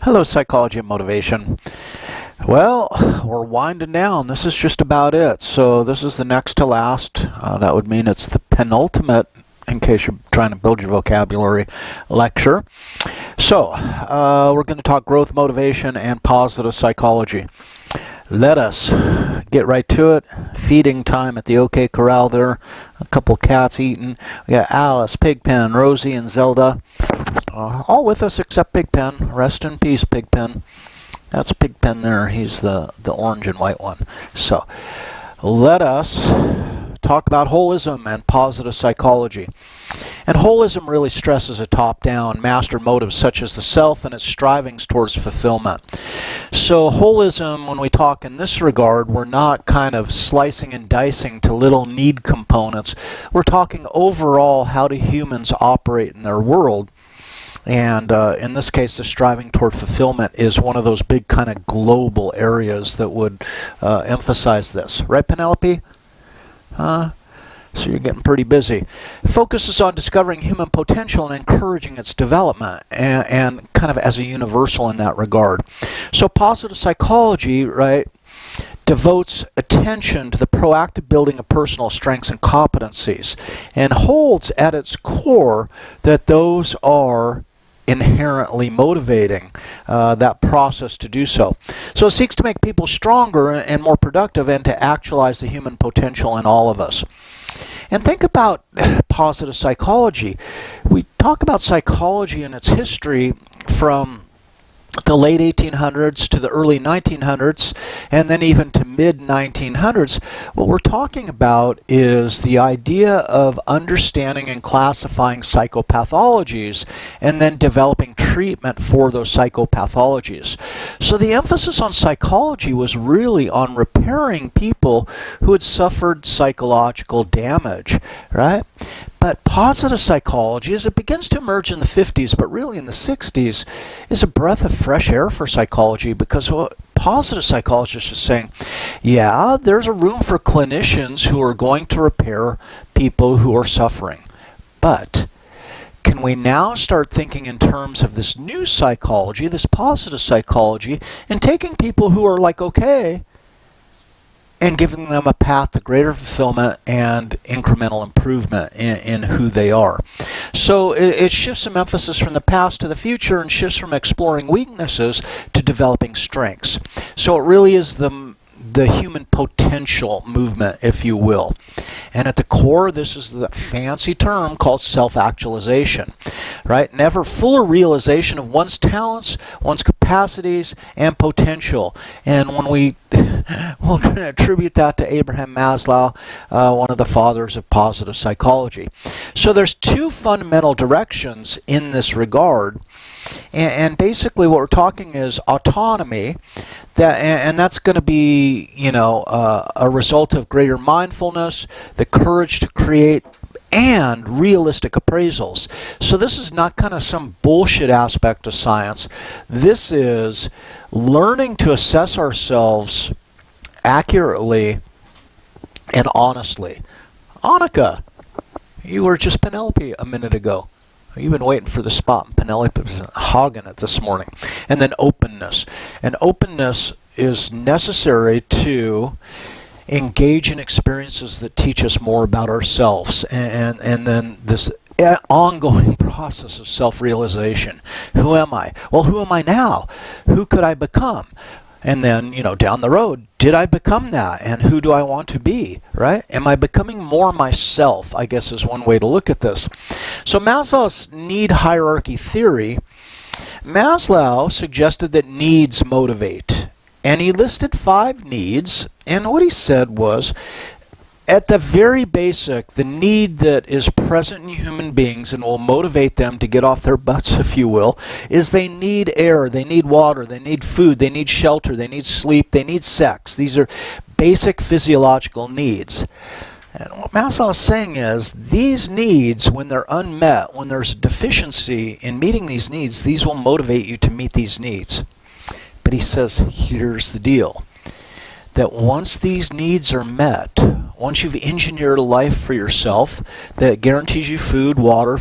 Hello, Psychology and Motivation. Well, we're winding down. This is just about it. So this is the next to last. That would mean it's the penultimate, in case you're trying to build your vocabulary, lecture. So we're going to talk growth motivation and positive psychology. Let us get right to it. Feeding time at the OK Corral there. A couple cats eating. We got Alice, Pigpen, Rosie, and Zelda. All with us except Pigpen. Rest in peace, Pigpen. That's Pigpen there. He's the orange and white one. So let us talk about holism and positive psychology. And holism really stresses a top-down master motive such as the self and its strivings towards fulfillment. So holism, when we talk in this regard, we're not kind of slicing and dicing to little need components. We're talking overall how do humans operate in their world. And in this case, the striving toward fulfillment is one of those big kind of global areas that would emphasize this. Right, Penelope? So you're getting pretty busy. It focuses on discovering human potential and encouraging its development, and kind of as a universal in that regard. So positive psychology, right, devotes attention to the proactive building of personal strengths and competencies, and holds at its core that those are inherently motivating that process to do so. So it seeks to make people stronger and more productive and to actualize the human potential in all of us. And think about positive psychology. We talk about psychology and its history from the late 1800s to the early 1900s, and then even to mid-1900s. What we're talking about is the idea of understanding and classifying psychopathologies and then developing treatment for those psychopathologies. So the emphasis on psychology was really on repairing people who had suffered psychological damage, right? But positive psychology, as it begins to emerge in the 50s, but really in the 60s, is a breath of fresh air for psychology, because what positive psychologists are saying, yeah, there's a room for clinicians who are going to repair people who are suffering. But can we now start thinking in terms of this new psychology, this positive psychology, and taking people who are like, okay, and giving them a path to greater fulfillment and incremental improvement in who they are. So it shifts some emphasis from the past to the future and shifts from exploring weaknesses to developing strengths. So it really is the human potential movement, if you will. And at the core, this is the fancy term called self-actualization, right? Never fuller realization of one's talents, one's capacities, and potential. And when we're going to attribute that to Abraham Maslow, one of the fathers of positive psychology. So there's two fundamental directions in this regard. And basically what we're talking is autonomy, and that's going to be, a result of greater mindfulness, the courage to create, and realistic appraisals. So this is not kind of some bullshit aspect of science. This is learning to assess ourselves accurately and honestly. Annika, you were just Penelope a minute ago. You've been waiting for the spot, and Penelope was hogging it this morning. And then openness. And openness is necessary to engage in experiences that teach us more about ourselves. And then this ongoing process of self-realization. Who am I? Well, who am I now? Who could I become? And then, down the road, did I become that? And who do I want to be, right? Am I becoming more myself, I guess is one way to look at this. So Maslow's need hierarchy theory, Maslow suggested that needs motivate. And he listed 5 needs, and what he said was, at the very basic, the need that is present in human beings and will motivate them to get off their butts, if you will, is they need air, they need water, they need food, they need shelter, they need sleep, they need sex. These are basic physiological needs. And what Maslow is saying is these needs, when they're unmet, when there's a deficiency in meeting these needs, these will motivate you to meet these needs. But he says, here's the deal. That once these needs are met, once you've engineered a life for yourself that guarantees you food, water,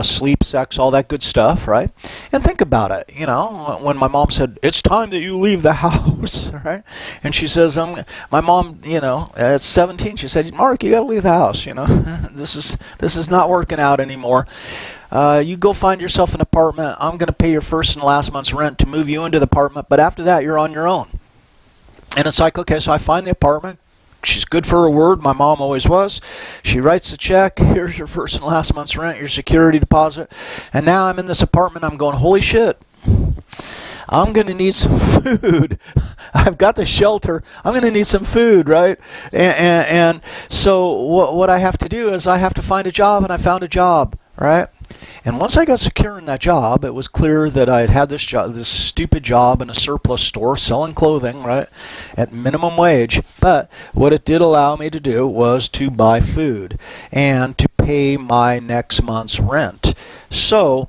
sleep, sex, all that good stuff, right? And think about it, you know, when my mom said, it's time that you leave the house, right? And she says, my mom, you know, at 17, she said, Mark, you got to leave the house, you know. This is not working out anymore. You go find yourself an apartment. I'm going to pay your first and last month's rent to move you into the apartment, but after that, you're on your own. And it's like, okay, so I find the apartment. She's good for her word. My mom always was. She writes the check. Here's your first and last month's rent, your security deposit. And now I'm in this apartment. I'm going, holy shit. I'm going to need some food. I've got the shelter. I'm going to need some food, right? And so what I have to do is I have to find a job, and I found a job, right? And once I got secure in that job, it was clear that I had had this job, this stupid job in a surplus store selling clothing, right, at minimum wage. But what it did allow me to do was to buy food and to pay my next month's rent. So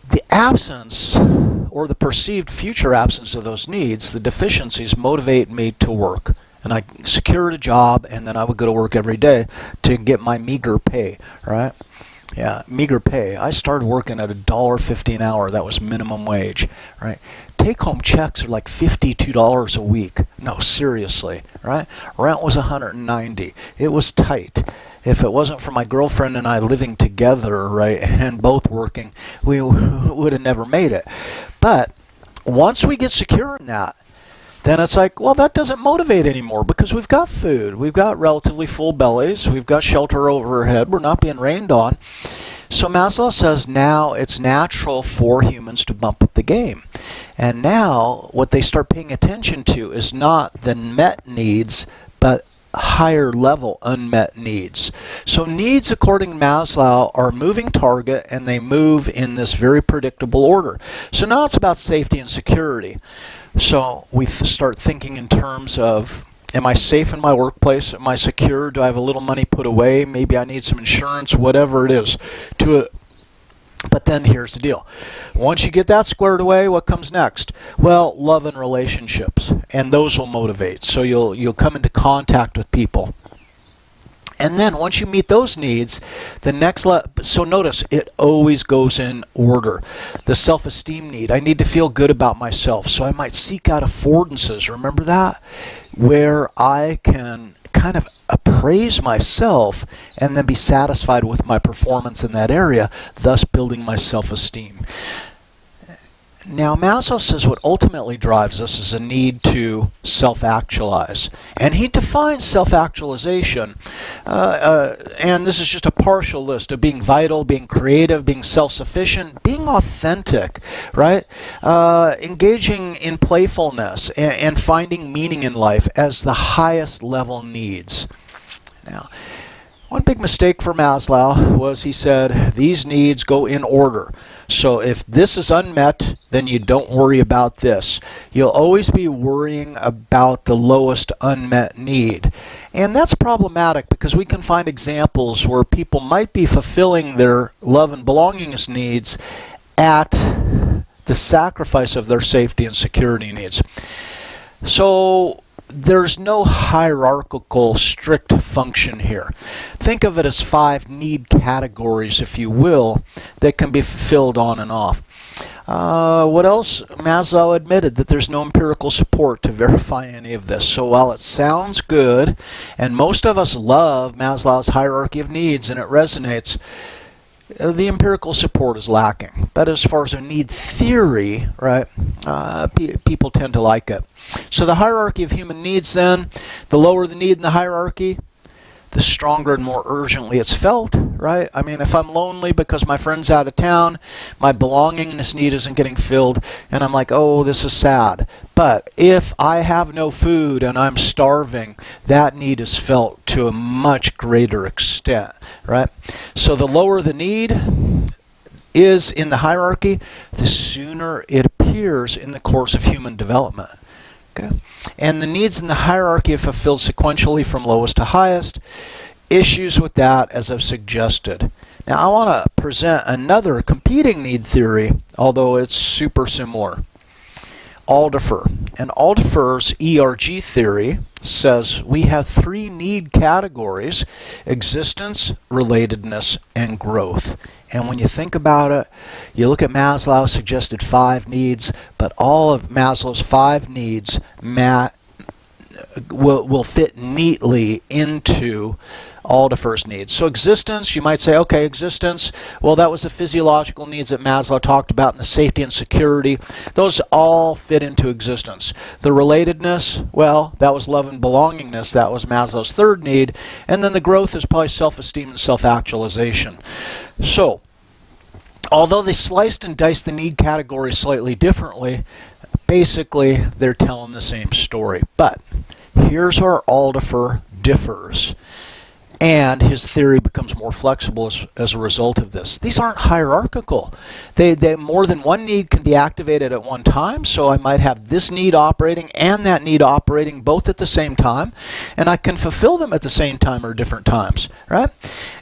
the absence or the perceived future absence of those needs, the deficiencies, motivate me to work. And I secured a job, and then I would go to work every day to get my meager pay, right? Yeah, meager pay. I started working at $1.50 an hour. That was minimum wage, right? Take-home checks are like $52 a week. No, seriously, right? Rent was $190. It was tight. If it wasn't for my girlfriend and I living together, right, and both working, we would have never made it. But once we get secure in that, then it's like, well, that doesn't motivate anymore because we've got food. We've got relatively full bellies. We've got shelter over our head. We're not being rained on. So Maslow says now it's natural for humans to bump up the game. And now what they start paying attention to is not the met needs, but higher level unmet needs. So needs, according to Maslow, are a moving target, and they move in this very predictable order. So now it's about safety and security. So we start thinking in terms of, am I safe in my workplace? Am I secure? Do I have a little money put away? Maybe I need some insurance, whatever it is. But then here's the deal. Once you get that squared away, what comes next? Well, love and relationships, and those will motivate. So you'll come into contact with people. And then once you meet those needs, the next so notice it always goes in order. The self-esteem need. I need to feel good about myself. So I might seek out affordances. Remember that? Where I can kind of appraise myself and then be satisfied with my performance in that area, thus building my self-esteem. Now, Maslow says what ultimately drives us is a need to self-actualize. And he defines self-actualization, and this is just a partial list of being vital, being creative, being self-sufficient, being authentic, right? Engaging in playfulness and finding meaning in life as the highest level needs. Now, one big mistake for Maslow was he said these needs go in order. So if this is unmet, then you don't worry about this. You'll always be worrying about the lowest unmet need. And that's problematic because we can find examples where people might be fulfilling their love and belongingness needs at the sacrifice of their safety and security needs. So there's no hierarchical strict function here. Think of it as 5 need categories, if you will, that can be fulfilled on and off. What else? Maslow admitted that there's no empirical support to verify any of this. So while it sounds good, and most of us love Maslow's hierarchy of needs and it resonates, the empirical support is lacking. But as far as a need theory, right, people tend to like it. So the hierarchy of human needs then, the lower the need in the hierarchy, the stronger and more urgently it's felt, right? I mean, if I'm lonely because my friend's out of town, my belongingness need isn't getting filled, and I'm like, oh, this is sad. But if I have no food and I'm starving, that need is felt to a much greater extent, right? So the lower the need is in the hierarchy, the sooner it appears in the course of human development. Okay. And the needs in the hierarchy are fulfilled sequentially from lowest to highest. Issues with that, as I've suggested. Now I want to present another competing need theory, although it's super similar. Aldifer. And Aldifer's ERG theory says we have 3 need categories: existence, relatedness, and growth. And when you think about it, you look at Maslow suggested 5 needs, but all of Maslow's 5 needs will fit neatly into Aldifer's needs. So existence, you might say, okay, existence, well, that was the physiological needs that Maslow talked about, and the safety and security. Those all fit into existence. The relatedness, well, that was love and belongingness. That was Maslow's 3rd need. And then the growth is probably self-esteem and self-actualization. So, although they sliced and diced the need categories slightly differently, basically they're telling the same story. But here's where Aldifer differs, and his theory becomes more flexible as a result of this. These aren't hierarchical. They more than one need can be activated at one time, so I might have this need operating and that need operating both at the same time, and I can fulfill them at the same time or different times, right?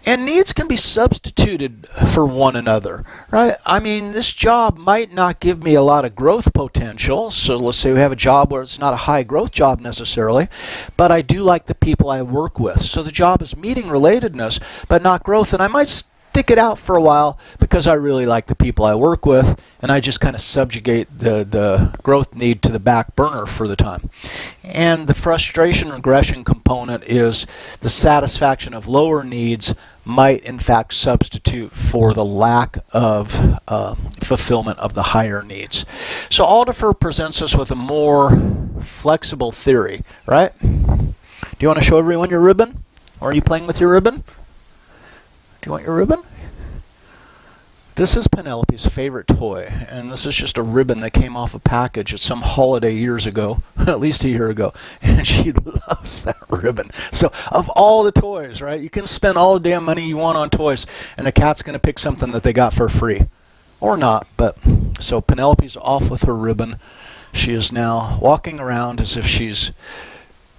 And needs can be substituted for one another, right? I mean, this job might not give me a lot of growth potential, so let's say we have a job where it's not a high growth job necessarily, but I do like the people I work with. So the job is meeting relatedness, but not growth, and I might stick it out for a while because I really like the people I work with, and I just kind of subjugate the growth need to the back burner for the time. And the frustration regression component is the satisfaction of lower needs might in fact substitute for the lack of fulfillment of the higher needs. So Aldifer presents us with a more flexible theory, right? Do you want to show everyone your ribbon? Or are you playing with your ribbon? Do you want your ribbon? This is Penelope's favorite toy, and this is just a ribbon that came off a package at some holiday years ago, at least a year ago, and she loves that ribbon. So of all the toys, right, you can spend all the damn money you want on toys, and the cat's going to pick something that they got for free. Or not, but so Penelope's off with her ribbon. She is now walking around as if she's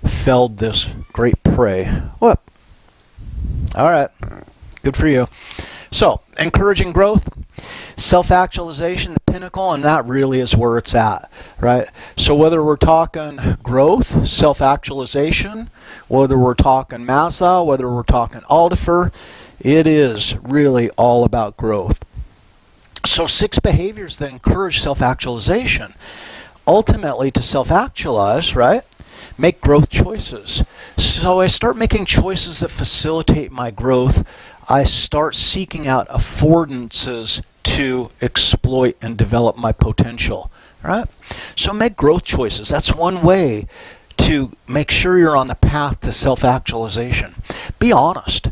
felled this great prey. What? All right, good for you. So, encouraging growth, self-actualization, the pinnacle, and that really is where it's at, right? So whether we're talking growth, self-actualization, whether we're talking Maslow, whether we're talking Aldifer, it is really all about growth. So 6 behaviors that encourage self-actualization. Ultimately, to self-actualize, right? Make growth choices. So I start making choices that facilitate my growth. I start seeking out affordances to exploit and develop my potential, right? So make growth choices. That's one way to make sure you're on the path to self-actualization. Be honest,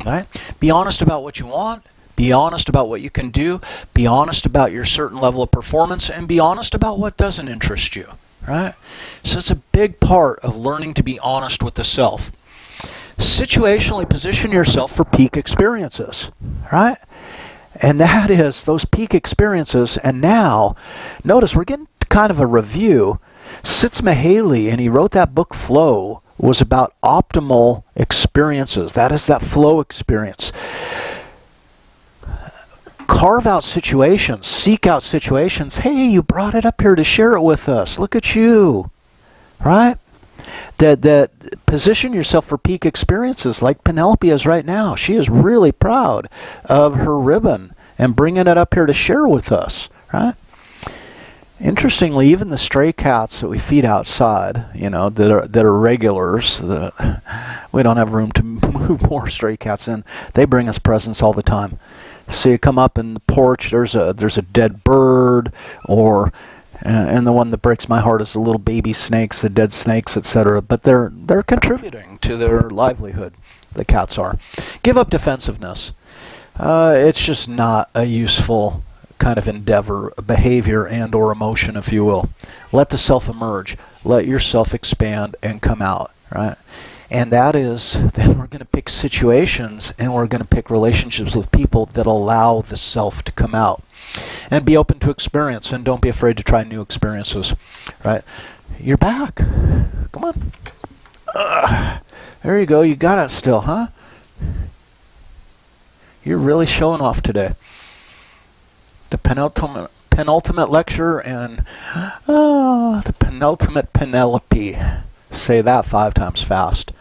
right? Be honest about what you want. Be honest about what you can do. Be honest about your certain level of performance, and be honest about what doesn't interest you. Right? So it's a big part of learning to be honest with the self. Situationally position yourself for peak experiences, right? And that is those peak experiences. And now, notice we're getting kind of a review. Csikszentmihalyi, and he wrote that book Flow, was about optimal experiences. That is that flow experience. Carve out situations, seek out situations. Hey, you brought it up here to share it with us. Look at you, right? That position yourself for peak experiences like Penelope is right now. She is really proud of her ribbon and bringing it up here to share with us, right? Interestingly, even the stray cats that we feed outside, you know, that are regulars, we don't have room to move more stray cats in. They bring us presents all the time. So you come up in the porch, there's a dead bird, or and the one that breaks my heart is the little baby snakes, the dead snakes, etc. But they're contributing to their livelihood. The cats are. Give up defensiveness. It's just not a useful kind of endeavor, behavior, and or emotion, if you will. Let the self emerge. Let yourself expand and come out, right? And that is, then we're going to pick situations and we're going to pick relationships with people that allow the self to come out. And be open to experience, and don't be afraid to try new experiences, right? You're back. Come on. There you go. You got it still, huh? You're really showing off today. The penultimate lecture and the penultimate Penelope. Say that 5 times fast.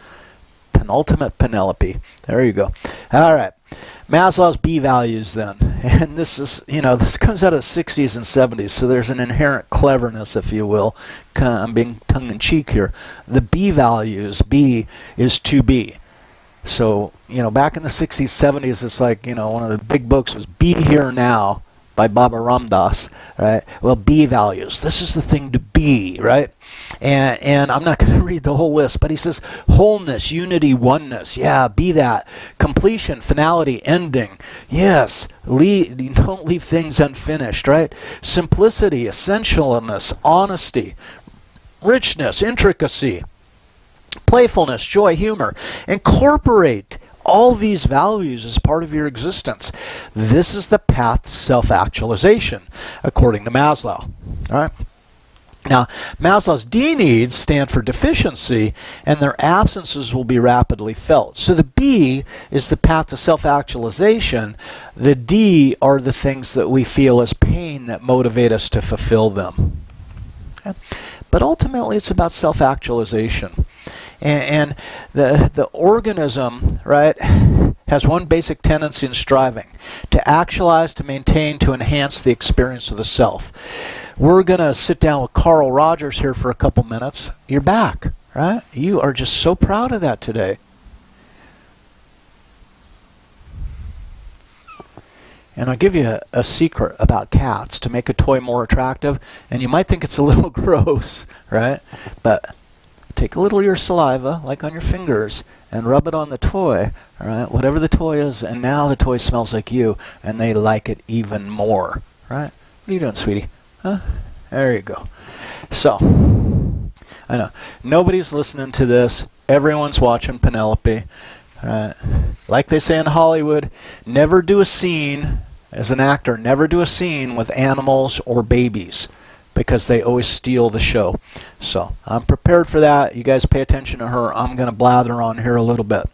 Penultimate Penelope. There you go. All right. Maslow's B values then. And this is, this comes out of the 60s and 70s, so there's an inherent cleverness, if you will. I'm being tongue-in-cheek here. The B values, B is to be. So, back in the 60s, 70s, it's like, one of the big books was Be Here Now by Baba Ram Dass, right? Well, B values. This is the thing to be, right? And I'm not going to read the whole list, but he says wholeness, unity, oneness. Yeah, be that. Completion, finality, ending. Yes, don't leave things unfinished, right? Simplicity, essentialness, honesty, richness, intricacy, playfulness, joy, humor. Incorporate all these values as part of your existence. This is the path to self-actualization, according to Maslow. All right. Now, Maslow's D needs stand for deficiency, and their absences will be rapidly felt. So the B is the path to self-actualization. The D are the things that we feel as pain that motivate us to fulfill them. Okay? But ultimately, it's about self-actualization. And the organism, right, has one basic tendency in striving: to actualize, to maintain, to enhance the experience of the self. We're going to sit down with Carl Rogers here for a couple minutes. You're back, right? You are just so proud of that today. And I'll give you a secret about cats to make a toy more attractive. And you might think it's a little gross, right? But take a little of your saliva, like on your fingers, and rub it on the toy, all right? Whatever the toy is, and now the toy smells like you, and they like it even more, right? What are you doing, sweetie? Huh? There you go. So, I know, nobody's listening to this. Everyone's watching Penelope. Like they say in Hollywood, never do a scene, as an actor, never do a scene with animals or babies, because they always steal the show. So I'm prepared for that. You guys pay attention to her. I'm going to blather on here a little bit.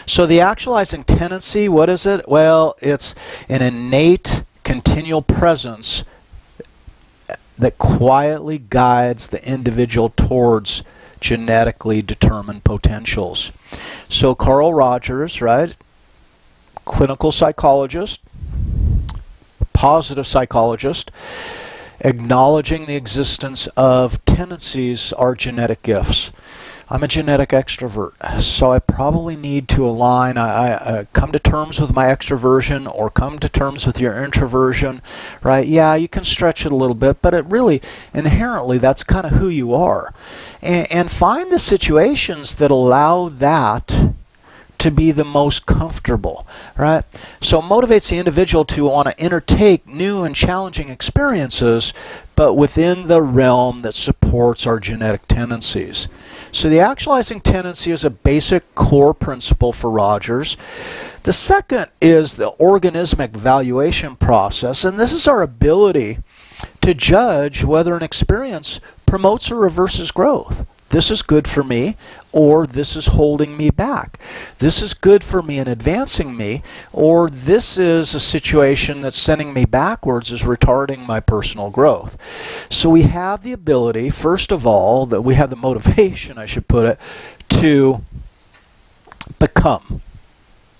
So the actualizing tendency, what is it? Well, it's an innate, continual presence that quietly guides the individual towards genetically determined potentials. So Carl Rogers, right, clinical psychologist, positive psychologist, acknowledging the existence of tendencies are genetic gifts. I'm a genetic extrovert, so I probably need to align. I come to terms with my extroversion or come to terms with your introversion, right? Yeah, you can stretch it a little bit, but it really, inherently, that's kind of who you are. And find the situations that allow that to be the most comfortable, right? So it motivates the individual to want to undertake new and challenging experiences, but within the realm that supports our genetic tendencies. So the actualizing tendency is a basic core principle for Rogers. The second is the organismic valuation process, and this is our ability to judge whether an experience promotes or reverses growth. This is good for me, or this is holding me back. This is good for me and advancing me, or this is a situation that's sending me backwards, is retarding my personal growth. So we have the ability, first of all, that we have the motivation, I should put it, to become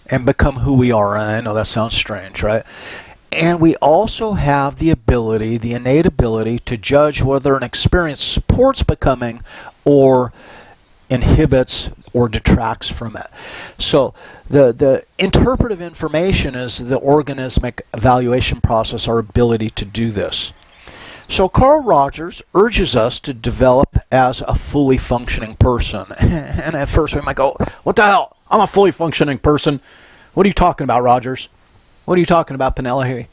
and become who we are. And I know that sounds strange, right? And we also have the ability, the innate ability, to judge whether an experience supports becoming or inhibits or detracts from it. So the interpretive information is the organismic evaluation process, our ability to do this. So Carl Rogers urges us to develop as a fully functioning person. And at first we might go, what the hell? I'm a fully functioning person. What are you talking about, Rogers? What are you talking about, Penelope?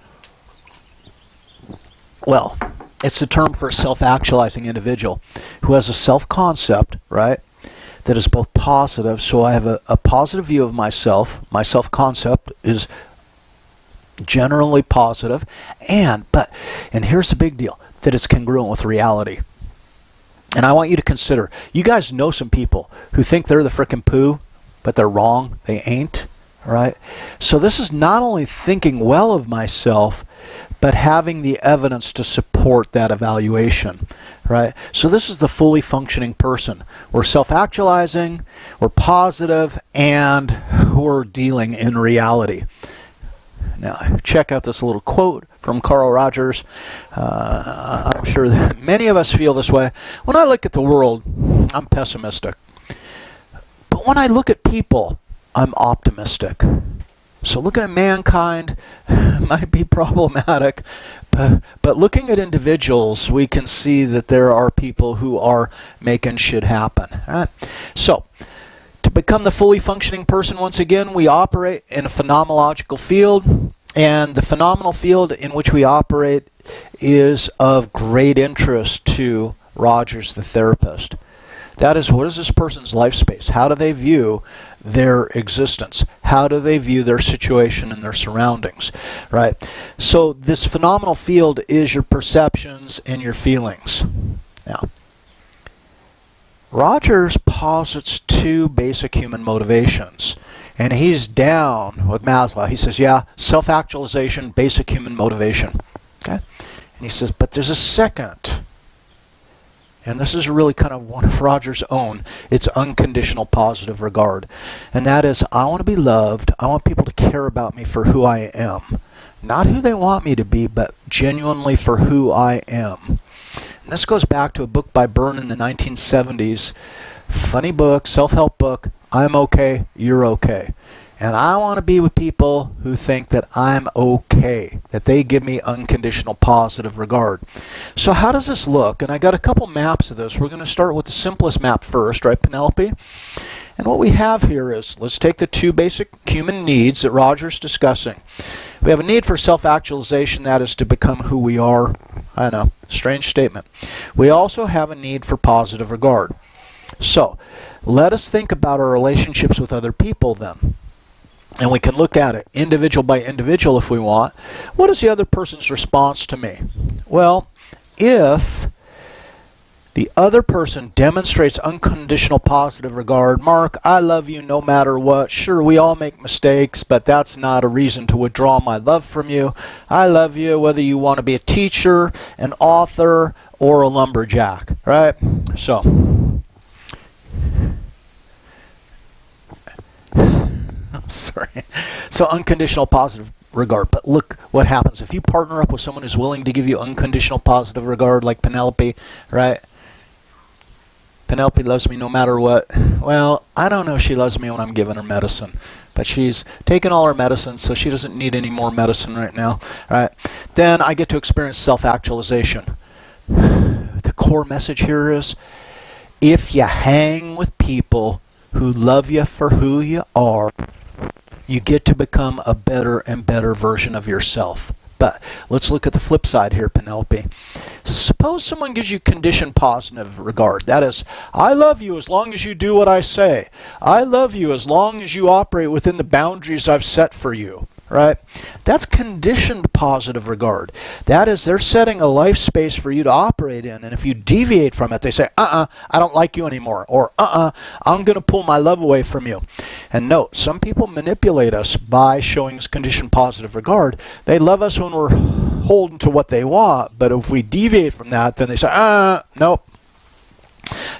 Well, it's the term for a self-actualizing individual who has a self-concept, right, that is both positive. So I have a positive view of myself. My self-concept is generally positive. And here's the big deal, that it's congruent with reality. And I want you to consider, you guys know some people who think they're the frickin' poo, but they're wrong. They ain't. Right? So this is not only thinking well of myself, but having the evidence to support that evaluation, right? So this is the fully functioning person. We're self-actualizing, we're positive, and we're dealing in reality. Now, check out this little quote from Carl Rogers. I'm sure that many of us feel this way. When I look at the world, I'm pessimistic. But when I look at people, I'm optimistic. So looking at mankind might be problematic, but looking at individuals, we can see that there are people who are making shit happen. Right? So, to become the fully functioning person, once again, we operate in a phenomenological field, and the phenomenal field in which we operate is of great interest to Rogers, the therapist. That is, what is this person's life space? How do they view their existence? How do they view their situation and their surroundings, right? So this phenomenal field is your perceptions and your feelings. Now, Rogers posits two basic human motivations, and he's down with Maslow. He says, yeah, self-actualization, basic human motivation. Okay? And he says, but there's a second. And this is really kind of one of Rogers' own. It's unconditional positive regard. And that is, I want to be loved. I want people to care about me for who I am. Not who they want me to be, but genuinely for who I am. And this goes back to a book by Byrne in the 1970s. Funny book, self-help book. I'm okay, you're okay. And I want to be with people who think that I'm okay, that they give me unconditional positive regard. So how does this look? And I got a couple maps of this. We're going to start with the simplest map first, right, Penelope? And what we have here is, let's take the two basic human needs that Rogers is discussing. We have a need for self-actualization, that is to become who we are. I know, strange statement. We also have a need for positive regard. So, let us think about our relationships with other people then. And we can look at it individual by individual if we want. What is the other person's response to me? Well, if the other person demonstrates unconditional positive regard, Mark, I love you no matter what. Sure, we all make mistakes, but that's not a reason to withdraw my love from you. I love you whether you want to be a teacher, an author, or a lumberjack, right? So, I'm sorry. So unconditional positive regard. But look what happens. If you partner up with someone who's willing to give you unconditional positive regard, like Penelope, right? Penelope loves me no matter what. Well, I don't know if she loves me when I'm giving her medicine. But she's taken all her medicine, so she doesn't need any more medicine right now, right? Then I get to experience self-actualization. The core message here is, if you hang with people who love you for who you are, you get to become a better and better version of yourself. But let's look at the flip side here, Penelope. Suppose someone gives you conditioned positive regard. That is, I love you as long as you do what I say. I love you as long as you operate within the boundaries I've set for you. Right? That's conditioned positive regard. That is, they're setting a life space for you to operate in, and if you deviate from it, they say, I don't like you anymore, or I'm going to pull my love away from you. And note, some people manipulate us by showing us conditioned positive regard. They love us when we're holding to what they want, but if we deviate from that, then they say, nope,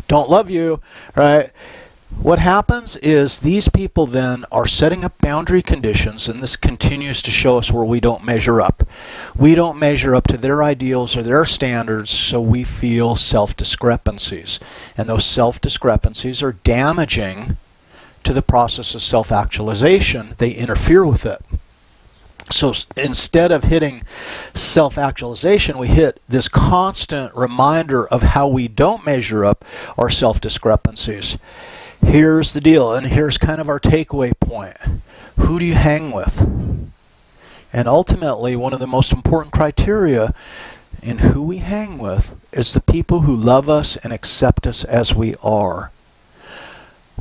don't love you, right? What happens is these people then are setting up boundary conditions, and this continues to show us where we don't measure up. We don't measure up to their ideals or their standards, so we feel self-discrepancies. And those self-discrepancies are damaging to the process of self-actualization. They interfere with it. So instead of hitting self-actualization, we hit this constant reminder of how we don't measure up our self-discrepancies. Here's the deal, and here's kind of our takeaway point. Who do you hang with? And ultimately, one of the most important criteria in who we hang with is the people who love us and accept us as we are.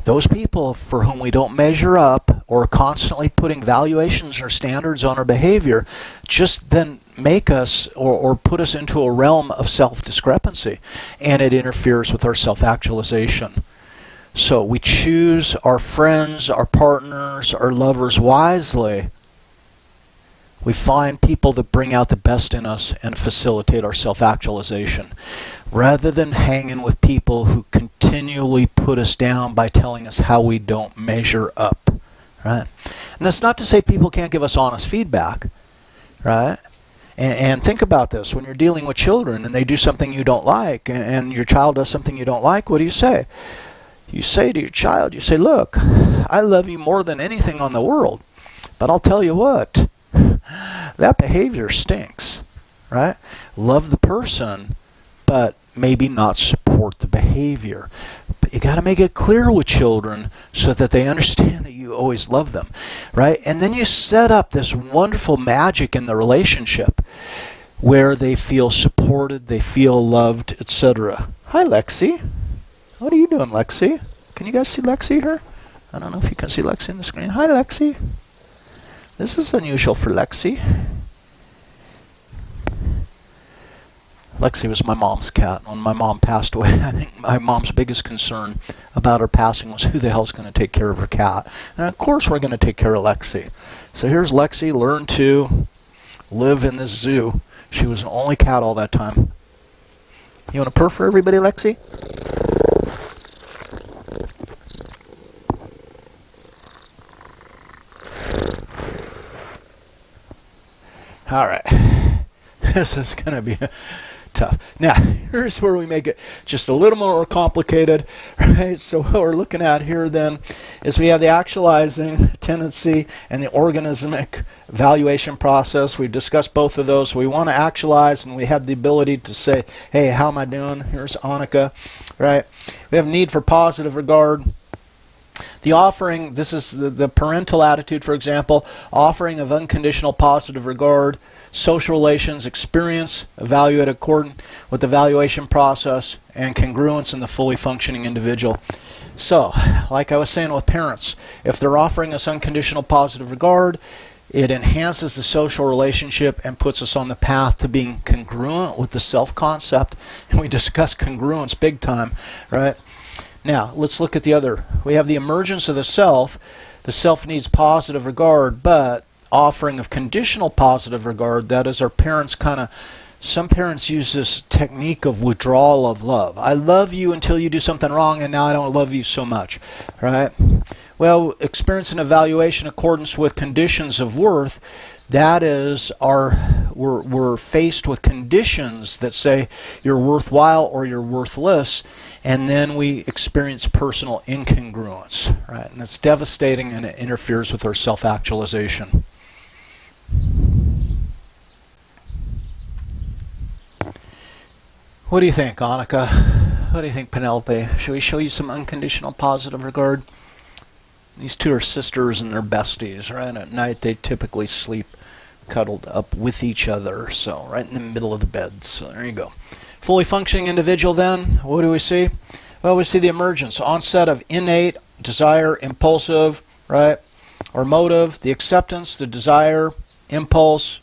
Those people for whom we don't measure up or are constantly putting valuations or standards on our behavior just then make us or put us into a realm of self-discrepancy, and it interferes with our self-actualization. So we choose our friends, our partners, our lovers wisely We find people that bring out the best in us and facilitate our self-actualization, rather than hanging with people who continually put us down by telling us how we don't measure up, right? And that's not to say people can't give us honest feedback, right? And think about this. When you're dealing with children and they do something you don't like, and your child does something you don't like, what do you say? You say to your child, you say, look, I love you more than anything on the world, but I'll tell you what, that behavior stinks, right? Love the person, but maybe not support the behavior. But you got to make it clear with children so that they understand that you always love them, right? And then you set up this wonderful magic in the relationship where they feel supported, they feel loved, etc. Hi, Lexi. What are you doing, Lexi? Can you guys see Lexi here? I don't know if you can see Lexi on the screen. Hi, Lexi. This is unusual for Lexi. Lexi was my mom's cat. When my mom passed away, I think my mom's biggest concern about her passing was who the hell's going to take care of her cat. And of course we're going to take care of Lexi. So here's Lexi, learn to live in this zoo. She was an only cat all that time. You want to purr for everybody, Lexi? All right. This is going to be tough. Now, here's where we make it just a little more complicated, right? So what we're looking at here then is we have the actualizing tendency and the organismic valuation process. We discussed both of those. We want to actualize, and we have the ability to say, hey, how am I doing? Here's Annika, right? We have need for positive regard. The offering, this is the parental attitude, for example, offering of unconditional positive regard, social relations, experience, evaluate according with the evaluation process, and congruence in the fully functioning individual. So, like I was saying with parents, if they're offering us unconditional positive regard, it enhances the social relationship and puts us on the path to being congruent with the self-concept. And we discussed congruence big time, right? Now, let's look at the other. We have the emergence of the self. The self needs positive regard, but offering of conditional positive regard, that is our parents some parents use this technique of withdrawal of love. I love you until you do something wrong, and now I don't love you so much, right? Well, experience and evaluation in accordance with conditions of worth, that is we're faced with conditions that say you're worthwhile or you're worthless, and then we experience personal incongruence, right? And it's devastating, and it interferes with our self-actualization. What do you think, Annika? What do you think, Penelope? Should we show you some unconditional positive regard? These two are sisters and they're besties, right? At night they typically sleep cuddled up with each other, so right in the middle of the bed. So there you go. Fully functioning individual then, what do we see? Well, we see the emergence, onset of innate desire, impulsive, right? Or motive, the acceptance, the desire, impulse,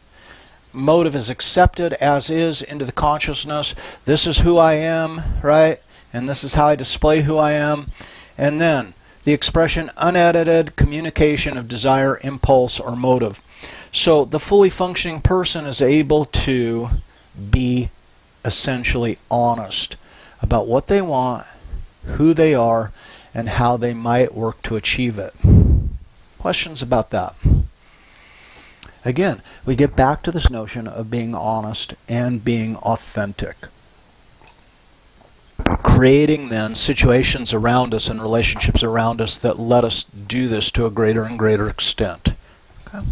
motive is accepted as is into the consciousness. This is who I am, right? And this is how I display who I am. And then the expression unedited communication of desire, impulse, or motive. So the fully functioning person is able to be essentially honest about what they want, who they are, and how they might work to achieve it. Questions about that? Again, we get back to this notion of being honest and being authentic. Creating then situations around us and relationships around us that let us do this to a greater and greater extent. Okay.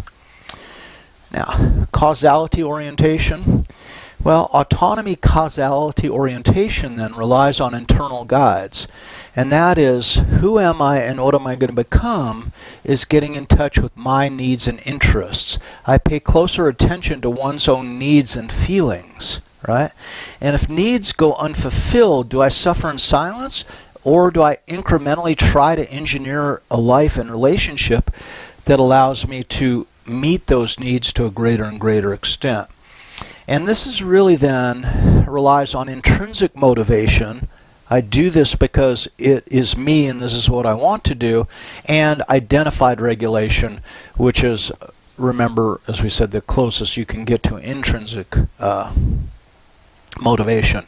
Now, causality orientation. Well, autonomy causality orientation then relies on internal guides. And that is, who am I and what am I going to become is getting in touch with my needs and interests. I pay closer attention to one's own needs and feelings, right? And if needs go unfulfilled, do I suffer in silence, or do I incrementally try to engineer a life and relationship that allows me to meet those needs to a greater and greater extent? And this is really then relies on intrinsic motivation. I do this because it is me and this is what I want to do, and identified regulation, which is remember, as we said, the closest you can get to intrinsic motivation.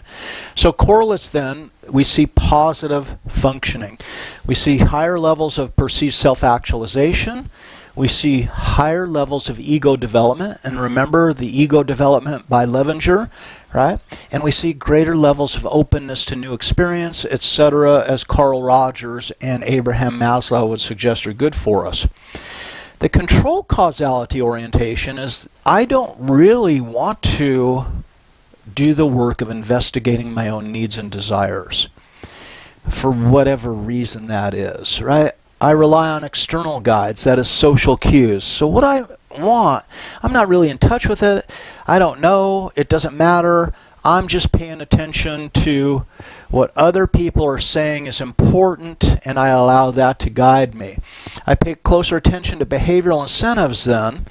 So correlates then, we see positive functioning. We see higher levels of perceived self-actualization. We see higher levels of ego development. And remember the ego development by Levenger, right? And we see greater levels of openness to new experience, etc., as Carl Rogers and Abraham Maslow would suggest are good for us. The control causality orientation is I don't really want to do the work of investigating my own needs and desires for whatever reason that is, right? I rely on external guides, that is social cues. So what I want, I'm not really in touch with it. I don't know. It doesn't matter. I'm just paying attention to what other people are saying is important, and I allow that to guide me. I pay closer attention to behavioral incentives then,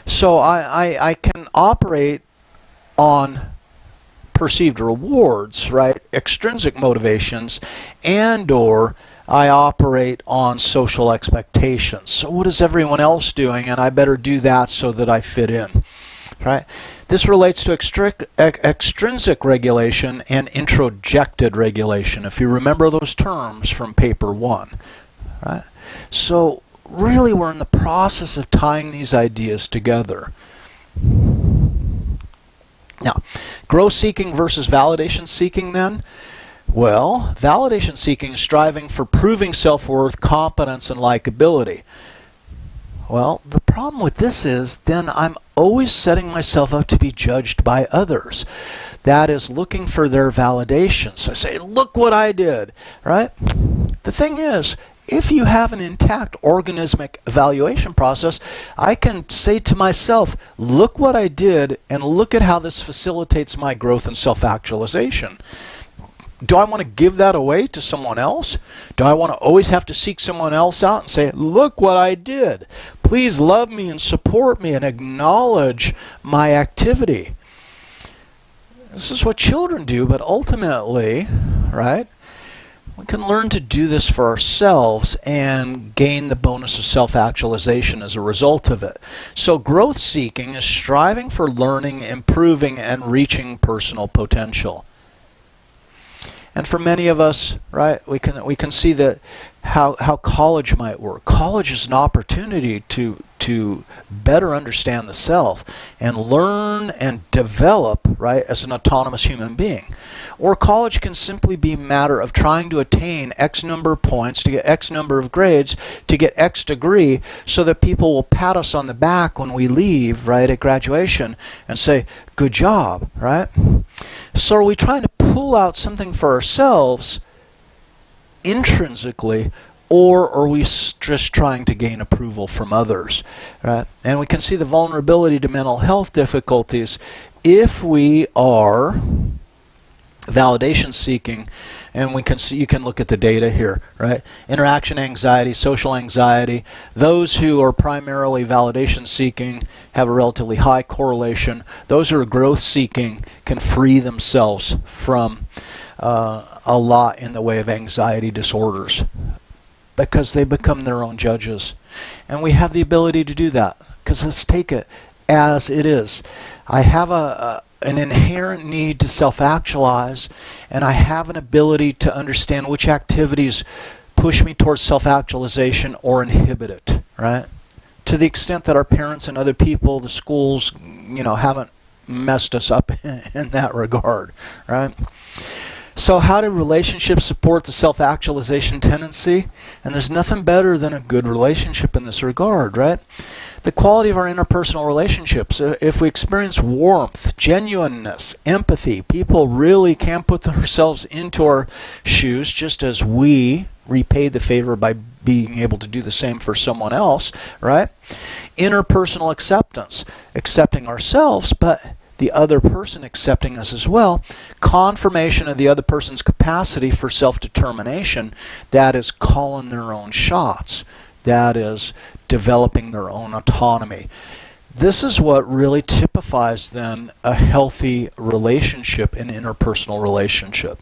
so I can operate on perceived rewards, right? Extrinsic motivations, and or I operate on social expectations. So what is everyone else doing? And I better do that so that I fit in, right? This relates to extrinsic regulation and introjected regulation, if you remember those terms from paper 1, right? So really we're in the process of tying these ideas together. Now, growth seeking versus validation seeking then? Well, validation seeking is striving for proving self-worth, competence, and likability. Well, the problem with this is then I'm always setting myself up to be judged by others. That is looking for their validation. So I say, look what I did, right? The thing is, if you have an intact organismic evaluation process, I can say to myself, look what I did and look at how this facilitates my growth and self-actualization. Do I want to give that away to someone else? Do I want to always have to seek someone else out and say, look what I did. Please love me and support me and acknowledge my activity. This is what children do, but ultimately, right, we can learn to do this for ourselves and gain the bonus of self-actualization as a result of it. So growth seeking is striving for learning, improving, and reaching personal potential. And for many of us, right, we can see that how college might work. College is an opportunity to better understand the self and learn and develop, right, as an autonomous human being. Or college can simply be a matter of trying to attain X number of points, to get X number of grades, to get X degree, so that people will pat us on the back when we leave, right, at graduation and say, good job, right? So are we trying to pull out something for ourselves intrinsically, or are we just trying to gain approval from others, right? And we can see the vulnerability to mental health difficulties if we are validation seeking, and we can see, you can look at the data here, right? Interaction anxiety, social anxiety, those who are primarily validation seeking have a relatively high correlation. Those who are growth seeking can free themselves from a lot in the way of anxiety disorders because they become their own judges. And we have the ability to do that, because let's take it as it is. I have an inherent need to self-actualize, and I have an ability to understand which activities push me towards self-actualization or inhibit it, right? To the extent that our parents and other people, the schools, haven't messed us up in that regard, right? So how do relationships support the self-actualization tendency? And there's nothing better than a good relationship in this regard, right? The quality of our interpersonal relationships. If we experience warmth, genuineness, empathy, people really can put themselves into our shoes, just as we repay the favor by being able to do the same for someone else, right? Interpersonal acceptance, accepting ourselves, but the other person accepting us as well. Confirmation of the other person's capacity for self-determination, that is calling their own shots. That is developing their own autonomy. This is what really typifies then a healthy relationship, an interpersonal relationship.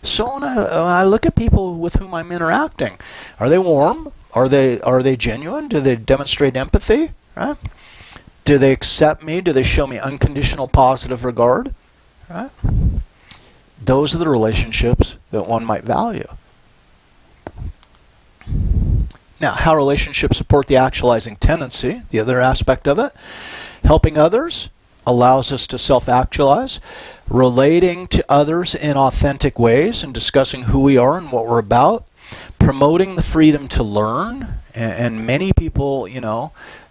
So when I look at people with whom I'm interacting, are they warm? Are they genuine? Do they demonstrate empathy? right? Do they accept me? Do they show me unconditional positive regard? Right? Those are the relationships that one might value. Now, how relationships support the actualizing tendency, the other aspect of it. Helping others allows us to self-actualize. Relating to others in authentic ways and discussing who we are and what we're about. Promoting the freedom to learn. And many people,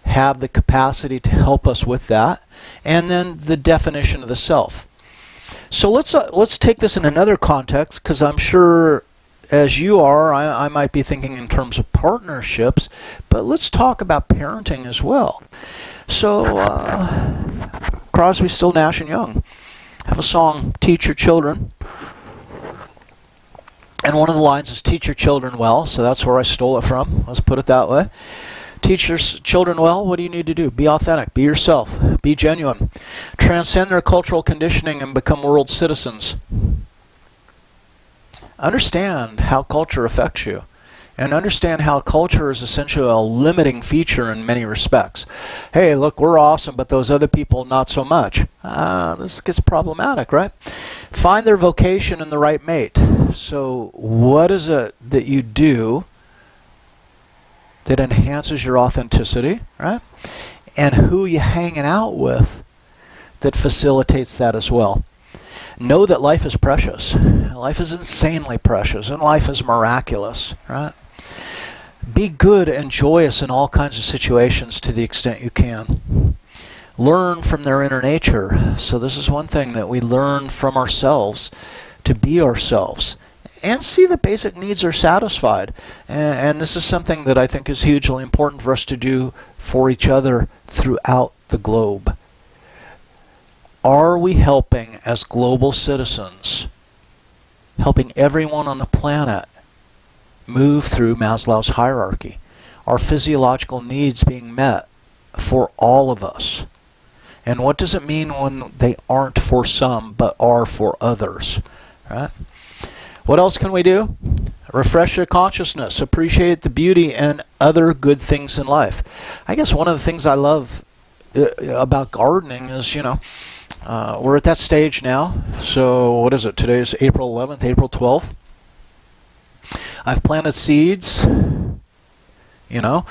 have the capacity to help us with that. And then the definition of the self. So let's take this in another context, because I'm sure as you are, I might be thinking in terms of partnerships, but let's talk about parenting as well. So Crosby, Still, Nash and Young have a song, Teach Your Children. And one of the lines is, teach your children well, so that's where I stole it from. Let's put it that way. Teach your children well. What do you need to do? Be authentic. Be yourself. Be genuine. Transcend their cultural conditioning and become world citizens. Understand how culture affects you. And understand how culture is essentially a limiting feature in many respects. Hey, look, we're awesome, but those other people, not so much. This gets problematic, right? Find their vocation and the right mate. So what is it that you do that enhances your authenticity, right? And who you hanging out with that facilitates that as well. Know that life is precious. Life is insanely precious, and life is miraculous, right? Be good and joyous in all kinds of situations to the extent you can. Learn from their inner nature. So this is one thing that we learn from ourselves, to be ourselves. And see that basic needs are satisfied. And this is something that I think is hugely important for us to do for each other throughout the globe. Are we helping as global citizens, helping everyone on the planet move through Maslow's hierarchy? Are physiological needs being met for all of us? And what does it mean when they aren't for some but are for others? Right? What else can we do? Refresh your consciousness. Appreciate the beauty and other good things in life. I guess one of the things I love about gardening is, we're at that stage now. So what is it? Today is April 11th, April 12th. I've planted seeds, and they're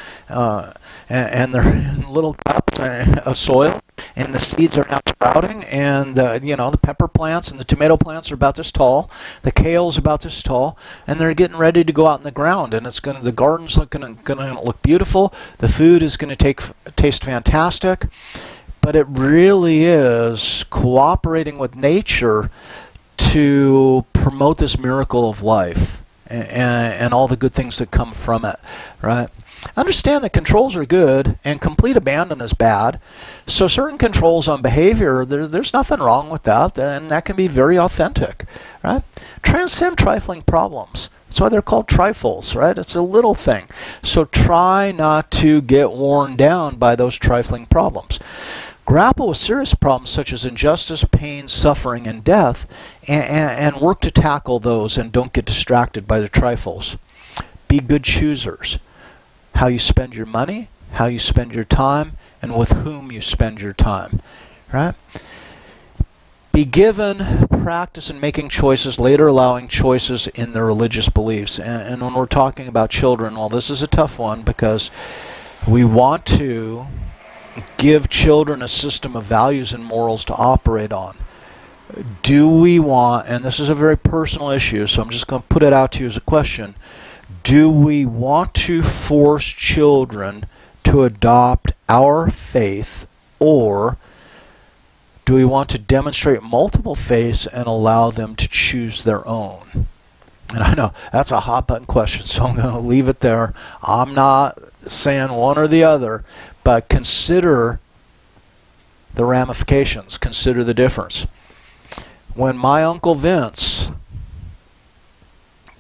in little cups of soil, and the seeds are now sprouting, and the pepper plants and the tomato plants are about this tall, the kale's about this tall, and they're getting ready to go out in the ground, and the garden's gonna look beautiful. The food is gonna taste fantastic, but it really is cooperating with nature to promote this miracle of life. And all the good things that come from it, right? Understand that controls are good and complete abandon is bad. So certain controls on behavior, there's nothing wrong with that, and that can be very authentic, right? Transcend trifling problems. That's why they're called trifles, right? It's a little thing. So try not to get worn down by those trifling problems. Grapple with serious problems such as injustice, pain, suffering, and death, and work to tackle those, and don't get distracted by the trifles. Be good choosers. How you spend your money, how you spend your time, and with whom you spend your time. Right? Be given practice in making choices, later allowing choices in their religious beliefs. And when we're talking about children, well, this is a tough one because we want to give children a system of values and morals to operate on. Do we want, and this is a very personal issue, so I'm just going to put it out to you as a question, do we want to force children to adopt our faith, or do we want to demonstrate multiple faiths and allow them to choose their own? And I know that's a hot button question, so I'm going to leave it there. I'm not saying one or the other, but consider the ramifications. Consider the difference. When my Uncle Vince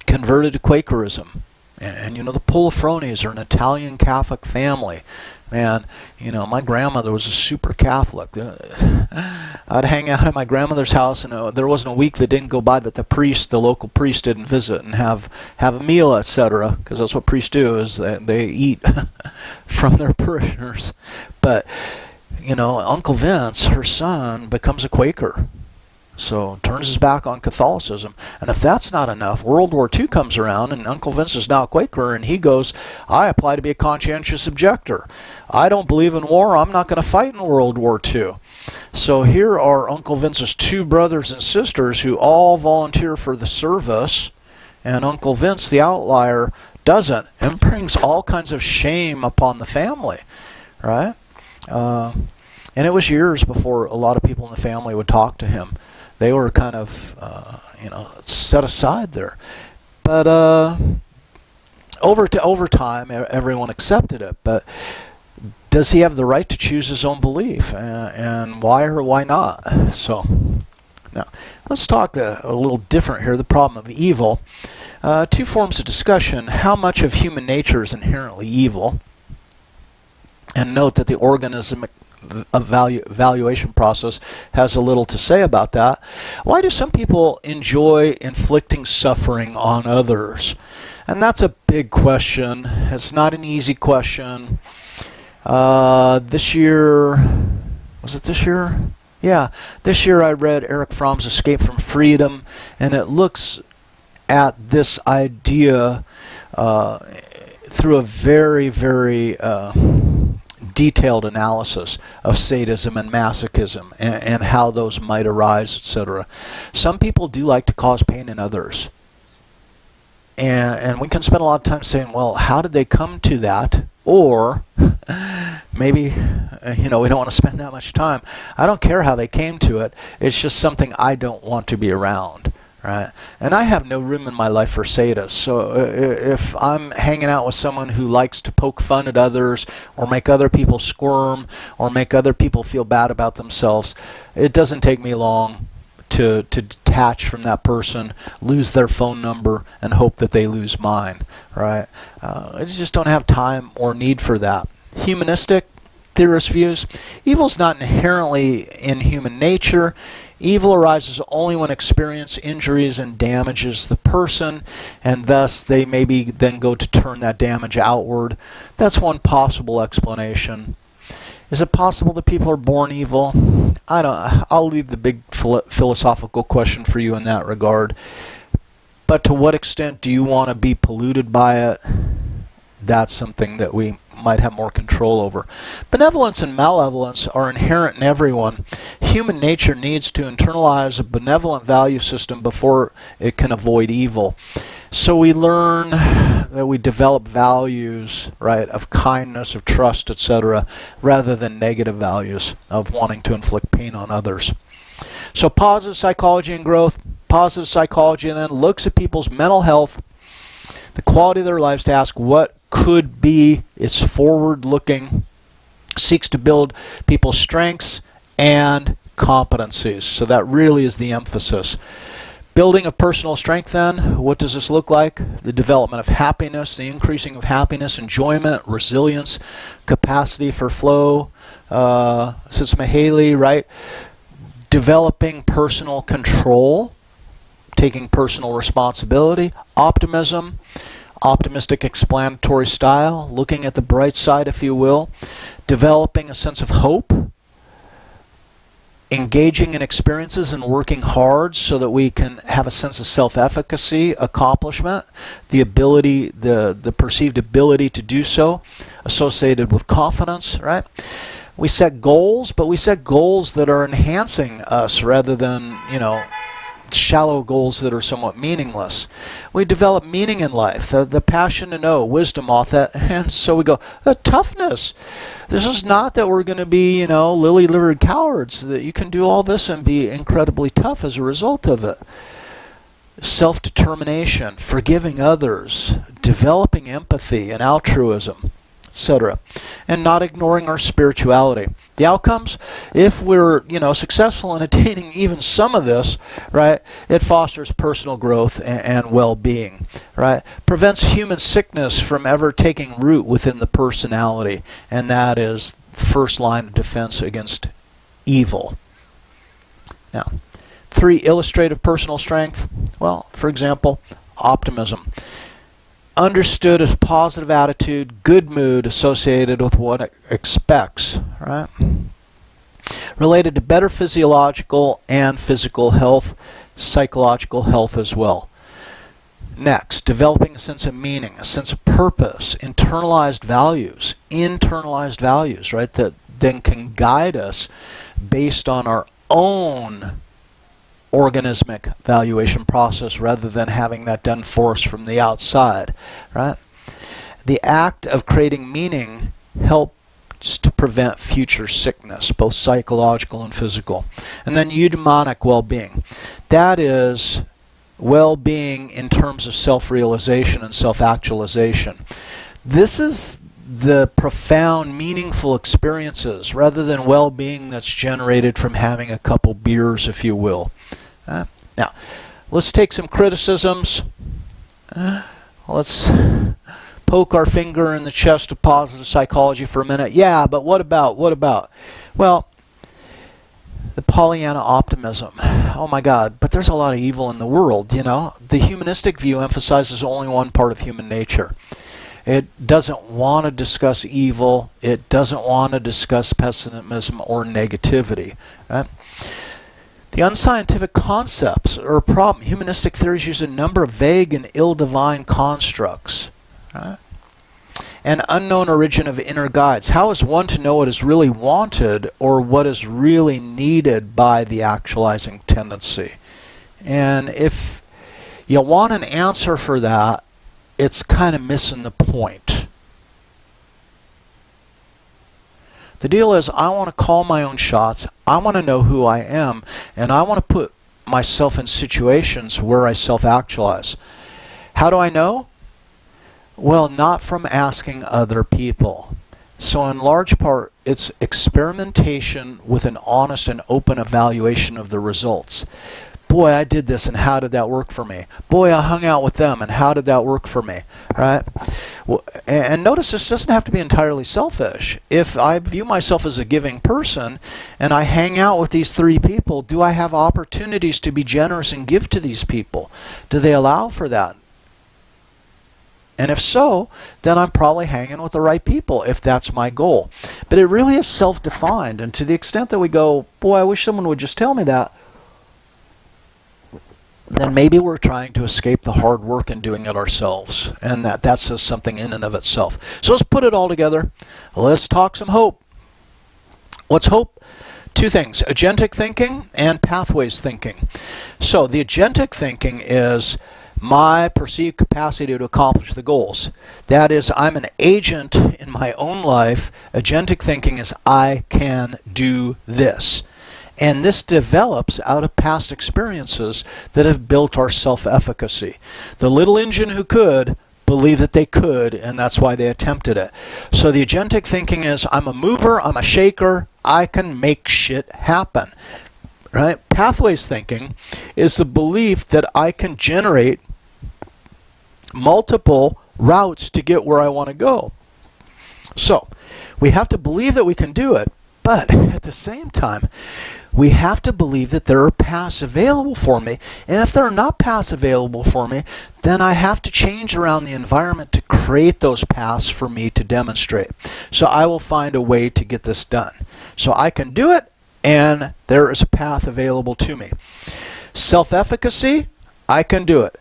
converted to Quakerism, and the Polifronis are an Italian Catholic family, Man, my grandmother was a super Catholic. I'd hang out at my grandmother's house, and there wasn't a week that didn't go by that the local priest, didn't visit and have a meal, etc. Because that's what priests do, is they eat from their parishioners. But Uncle Vince, her son, becomes a Quaker. So turns his back on Catholicism. And if that's not enough, World War II comes around, and Uncle Vince is now a Quaker, and he goes, I apply to be a conscientious objector. I don't believe in war. I'm not going to fight in World War II. So here are Uncle Vince's two brothers and sisters who all volunteer for the service, and Uncle Vince, the outlier, doesn't, and brings all kinds of shame upon the family, right? And it was years before a lot of people in the family would talk to him. They were kind of, set aside there. But over time, everyone accepted it. But does he have the right to choose his own belief? And why or why not? So, now, let's talk a little different here, the problem of evil. Two forms of discussion. How much of human nature is inherently evil? And note that the organism evaluation process has a little to say about that. Why do some people enjoy inflicting suffering on others? And that's a big question. It's not an easy question. This year, was it this year? Yeah, this year I read Erich Fromm's Escape from Freedom, and it looks at this idea through a very, very detailed analysis of sadism and masochism and how those might arise, etc. Some people do like to cause pain in others. And we can spend a lot of time saying, well, how did they come to that? Or maybe, we don't want to spend that much time. I don't care how they came to it. It's just something I don't want to be around. Right, and I have no room in my life for sadists. So if I'm hanging out with someone who likes to poke fun at others, or make other people squirm, or make other people feel bad about themselves, it doesn't take me long to detach from that person, lose their phone number, and hope that they lose mine. Right, I just don't have time or need for that. Humanistic theorist views: evil is not inherently in human nature. Evil arises only when experience injuries and damages the person, and thus they maybe then go to turn that damage outward. That's one possible explanation. Is it possible that people are born evil? I'll leave the big philosophical question for you in that regard. But to what extent do you want to be polluted by it? That's something that we might have more control over. Benevolence and malevolence are inherent in everyone. Human nature needs to internalize a benevolent value system before it can avoid evil. So we learn that we develop values, right, of kindness, of trust, etc., rather than negative values of wanting to inflict pain on others. So positive psychology and growth. Positive psychology then looks at people's mental health, the quality of their lives, to ask what could be. It's forward-looking, seeks to build people's strengths and competencies. So that really is the emphasis. Building of personal strength then, what does this look like? The development of happiness, the increasing of happiness, enjoyment, resilience, capacity for flow, Csikszentmihalyi, right? Developing personal control, taking personal responsibility, optimism, optimistic explanatory style, looking at the bright side, if you will, developing a sense of hope, engaging in experiences and working hard so that we can have a sense of self-efficacy, accomplishment, the ability, the perceived ability to do so, associated with confidence, right? We set goals, but we set goals that are enhancing us rather than, shallow goals that are somewhat meaningless. We develop meaning in life, the passion to know, wisdom, all that, and so we go, toughness. This is not that we're going to be, lily-livered cowards, that you can do all this and be incredibly tough as a result of it. Self-determination, forgiving others, developing empathy and altruism. etc. And not ignoring our spirituality. The outcomes, if we're, successful in attaining even some of this, right, it fosters personal growth and well-being, right? Prevents human sickness from ever taking root within the personality, and that is the first line of defense against evil. Now, 3, illustrative personal strength. Well, for example, optimism. Understood as positive attitude, good mood associated with what it expects, right? Related to better physiological and physical health, psychological health as well. Next, developing a sense of meaning, a sense of purpose, internalized values, right, that then can guide us based on our own organismic valuation process rather than having that done for us from the outside, right? The act of creating meaning helps to prevent future sickness, both psychological and physical. And then eudaimonic well-being. That is well-being in terms of self-realization and self-actualization. This is the profound, meaningful experiences rather than well-being that's generated from having a couple beers, if you will. Now, let's take some criticisms. Let's poke our finger in the chest of positive psychology for a minute. Yeah, but what about? Well, the Pollyanna optimism. Oh my God, but there's a lot of evil in the world, The humanistic view emphasizes only one part of human nature. It doesn't want to discuss evil. It doesn't want to discuss pessimism or negativity, right? The unscientific concepts are a problem. Humanistic theories use a number of vague and ill-defined constructs, right? An unknown origin of inner guides. How is one to know what is really wanted or what is really needed by the actualizing tendency? And if you want an answer for that, it's kind of missing the point. The deal is, I want to call my own shots. I want to know who I am, and I want to put myself in situations where I self-actualize. How do I know? Well, not from asking other people. So in large part, it's experimentation with an honest and open evaluation of the results. Boy, I did this, and how did that work for me? Boy, I hung out with them, and how did that work for me? Right? Well, and notice this doesn't have to be entirely selfish. If I view myself as a giving person, and I hang out with these 3 people, do I have opportunities to be generous and give to these people? Do they allow for that? And if so, then I'm probably hanging with the right people, if that's my goal. But it really is self-defined, and to the extent that we go, boy, I wish someone would just tell me that, then maybe we're trying to escape the hard work and doing it ourselves. And that says something in and of itself. So let's put it all together. Let's talk some hope. What's hope? 2 things, agentic thinking and pathways thinking. So the agentic thinking is my perceived capacity to accomplish the goals. That is, I'm an agent in my own life. Agentic thinking is I can do this. And this develops out of past experiences that have built our self-efficacy. The little engine who could believed that they could, and that's why they attempted it. So the agentic thinking is, I'm a mover, I'm a shaker, I can make shit happen. Right? Pathways thinking is the belief that I can generate multiple routes to get where I want to go. So we have to believe that we can do it, but at the same time, we have to believe that there are paths available for me. And if there are not paths available for me, then I have to change around the environment to create those paths for me to demonstrate. So I will find a way to get this done. So I can do it, and there is a path available to me. Self-efficacy, I can do it.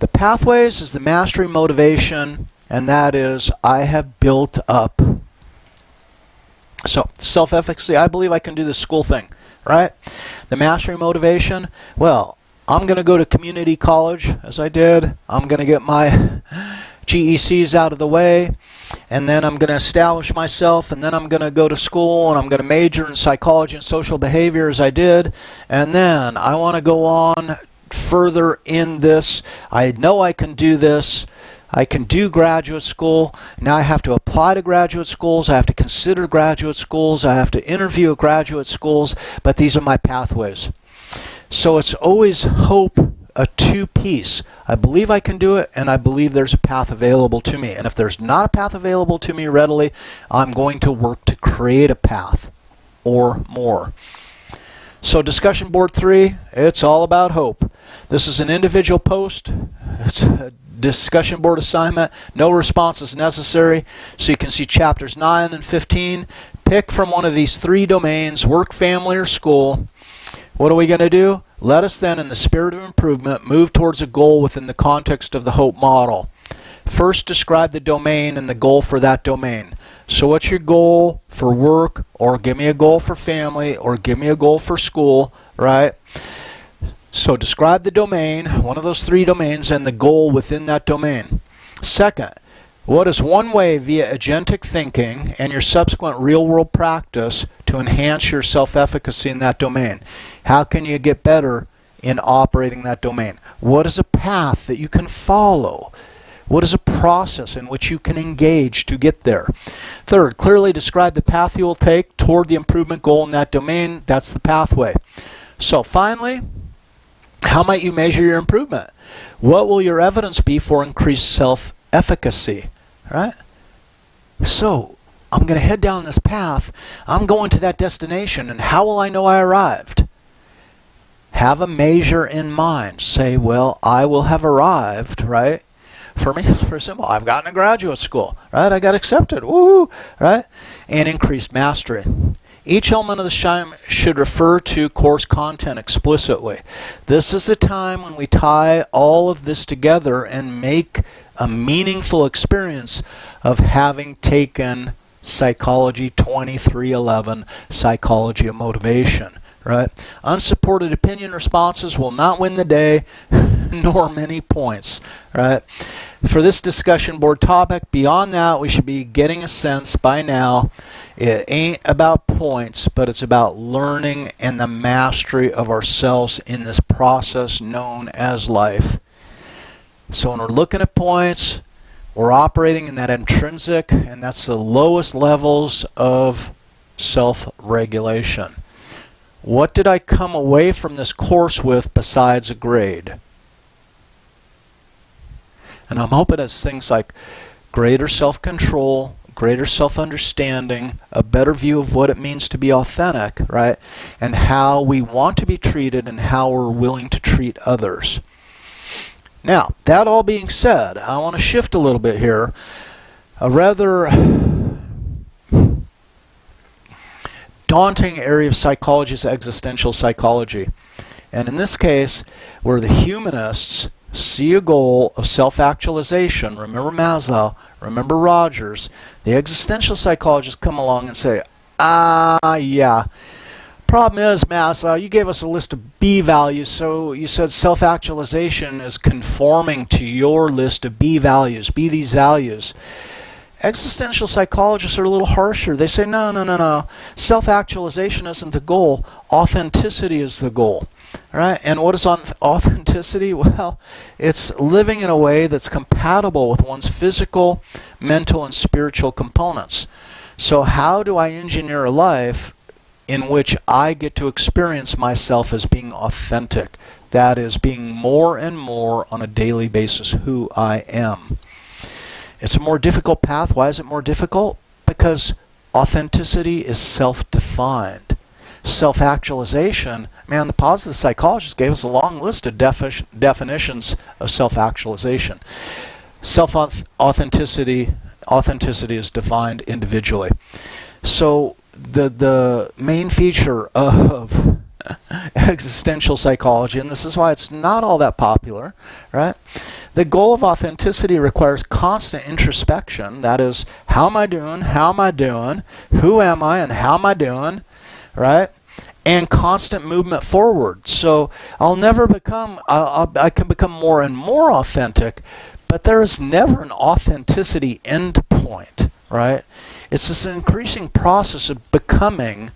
The pathways is the mastery motivation, and that is I have built up. So self-efficacy, I believe I can do the school thing. Right? The mastery motivation, well, I'm going to go to community college, as I did. I'm going to get my GECs out of the way, and then I'm going to establish myself, and then I'm going to go to school, and I'm going to major in psychology and social behavior, as I did, and then I want to go on further in this. I know I can do this. I can do graduate school. Now I have to apply to graduate schools. I have to consider graduate schools. I have to interview at graduate schools. But these are my pathways. So it's always hope, a two-piece. I believe I can do it, and I believe there's a path available to me. And if there's not a path available to me readily, I'm going to work to create a path or more. So discussion board 3, it's all about hope. This is an individual post. It's a discussion board assignment. No response is necessary. So you can see chapters 9 and 15. Pick from one of these 3 domains, work, family, or school. What are we going to do? Let us then, in the spirit of improvement, move towards a goal within the context of the hope model. First, describe the domain and the goal for that domain. So what's your goal for work, or give me a goal for family, or give me a goal for school, right? So describe the domain, one of those 3 domains, and the goal within that domain. Second, what is one way via agentic thinking and your subsequent real-world practice to enhance your self-efficacy in that domain? How can you get better in operating that domain? What is a path that you can follow? What is a process in which you can engage to get there? Third, clearly describe the path you will take toward the improvement goal in that domain. That's the pathway. So finally, how might you measure your improvement? What will your evidence be for increased self-efficacy? Right? So I'm going to head down this path. I'm going to that destination, and how will I know I arrived? Have a measure in mind. Say, well, I will have arrived, right? For me, it's pretty simple. I've gotten a graduate school, right? I got accepted, woo, right? And increased mastery. Each element of the shine should refer to course content explicitly. This is the time when we tie all of this together and make a meaningful experience of having taken Psychology 2311, Psychology of Motivation, right? Unsupported opinion responses will not win the day, nor many points, right? For this discussion board topic, beyond that, we should be getting a sense by now. It ain't about points, but it's about learning and the mastery of ourselves in this process known as life. So when we're looking at points, we're operating in that intrinsic, and that's the lowest levels of self-regulation. What did I come away from this course with besides a grade? And I'm hoping it's things like greater self-control, greater self-understanding, a better view of what it means to be authentic, right? And how we want to be treated and how we're willing to treat others. Now, that all being said, I want to shift a little bit here. A rather daunting area of psychology is existential psychology. And in this case, where the humanists see a goal of self-actualization, remember Maslow, remember Rogers, the existential psychologists come along and say, yeah, problem is, Maslow, you gave us a list of B values, so you said self-actualization is conforming to your list of B values, be these values. Existential psychologists are a little harsher. They say, no. Self-actualization isn't the goal. Authenticity is the goal. Right? And what is authenticity? Well, it's living in a way that's compatible with one's physical, mental, and spiritual components. So how do I engineer a life in which I get to experience myself as being authentic? That is, being more and more on a daily basis who I am. It's a more difficult path. Why is it more difficult? Because authenticity is self-defined. Self-actualization, man, the positive psychologists gave us a long list of definitions of self-actualization. Self-authenticity is defined individually. So the main feature of existential psychology, and this is why it's not all that popular, right? The goal of authenticity requires constant introspection. That is, how am I doing? How am I doing? Who am I and how am I doing? Right? And constant movement forward. So I'll never become, I can become more and more authentic, but there is never an authenticity end point, right? It's this increasing process of becoming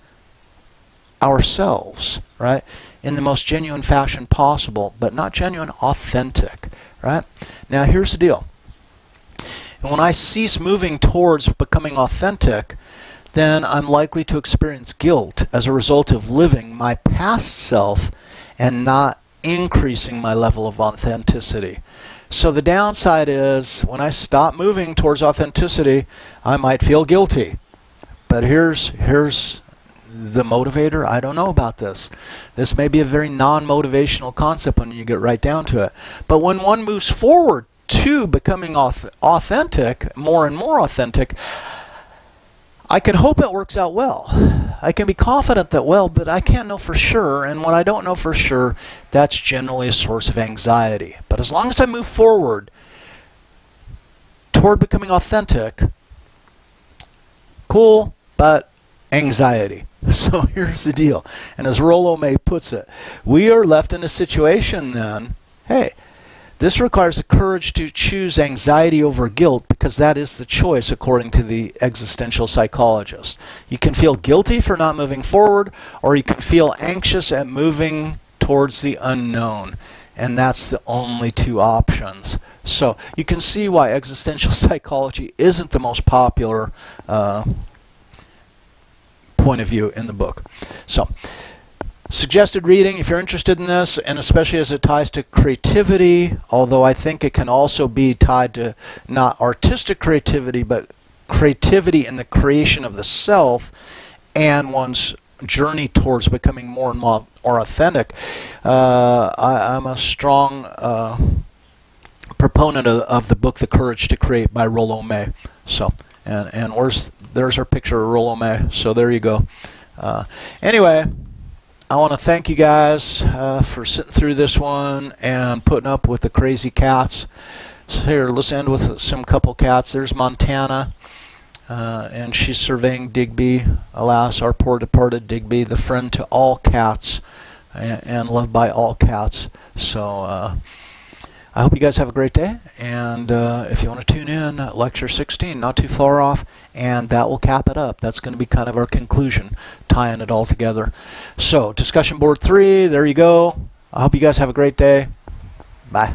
ourselves, right? In the most genuine fashion possible, but not genuine, authentic, right? Now here's the deal. And when I cease moving towards becoming authentic, then I'm likely to experience guilt as a result of living my past self and not increasing my level of authenticity. So the downside is when I stop moving towards authenticity, I might feel guilty. But here's the motivator. I don't know about this. This may be a very non-motivational concept when you get right down to it. But when one moves forward to becoming authentic, more and more authentic, I can hope it works out well. I can be confident that but I can't know for sure, and when I don't know for sure, that's generally a source of anxiety. But as long as I move forward toward becoming authentic, cool, but anxiety. So here's the deal. And as Rollo May puts it, we are left in a situation then, hey, this requires the courage to choose anxiety over guilt because that is the choice according to the existential psychologist. You can feel guilty for not moving forward, or you can feel anxious at moving towards the unknown. And that's the only two options. So you can see why existential psychology isn't the most popular point of view in the book. So, suggested reading, if you're interested in this, and especially as it ties to creativity, although I think it can also be tied to not artistic creativity, but creativity in the creation of the self and one's journey towards becoming more and more authentic. I'm a strong proponent of the book The Courage to Create by Rollo May. So, and there's our picture of Rollo May. So there you go. Anyway, I want to thank you guys for sitting through this one and putting up with the crazy cats. So here, let's end with some couple cats. There's Montana, and she's surveying Digby. Alas, our poor departed Digby, the friend to all cats and loved by all cats. So I hope you guys have a great day. And if you want to tune in, Lecture 16, not too far off, and that will cap it up. That's going to be kind of our conclusion, tying it all together. So, discussion board 3, there you go. I hope you guys have a great day. Bye.